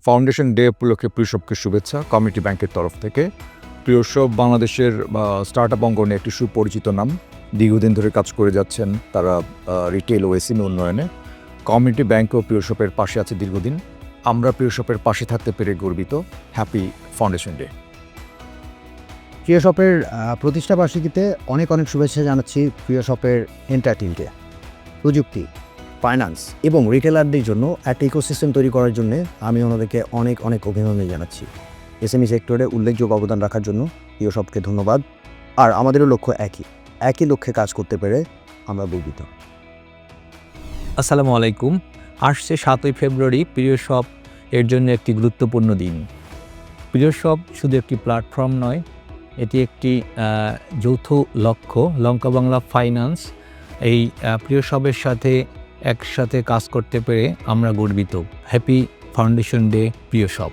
Foundation day উপলক্ষে প্রিয়শপকে শুভেচ্ছা community ব্যাংকের তরফ থেকে। প্রিয়শপ বাংলাদেশের স্টার্টআপ অঙ্গনে একটি সুপরিচিত নাম, দীর্ঘদিন ধরে কাজ করে যাচ্ছেন তারা রিটেল ও এসএমই উন্নয়নে। কমিউনিটি ব্যাংকও প্রিয়শপের পাশে আছে দীর্ঘদিন। আমরা প্রিয়শপের পাশে থাকতে পেরে গর্বিত। Happy foundation day. প্রিয়শপের প্রতিষ্ঠাবার্ষিকীতে অনেক অনেক শুভেচ্ছা জানাচ্ছি প্রিয়শপের এন্টায়ার টিমকে। প্রযুক্তি, ফাইন্যান্স এবং রিটেলারদের জন্য একটা ইকোসিস্টেম তৈরি করার জন্য আমি ওনাদেরকে অনেক অনেক অভিনন্দন জানাচ্ছি। এসএমই সেক্টরে উল্লেখযোগ্য অবদান রাখার জন্য প্রিয়শপকে ধন্যবাদ। আর আমাদেরও লক্ষ্য একই লক্ষ্যে কাজ করতে পেরে আমরা গর্বিত। আসসালামু আলাইকুম। আসছে 7ই ফেব্রুয়ারি প্রিয়শপ এর জন্য একটি গুরুত্বপূর্ণ দিন। প্রিয়শপ শুধু একটি প্ল্যাটফর্ম নয়, এটি একটি যৌথ লক্ষ্য। লঙ্কা বাংলা ফাইন্যান্স এই প্রিয়শপের সাথে একসাথে কাজ করতে পেরে আমরা গর্বিত। Happy foundation day Priyoshop.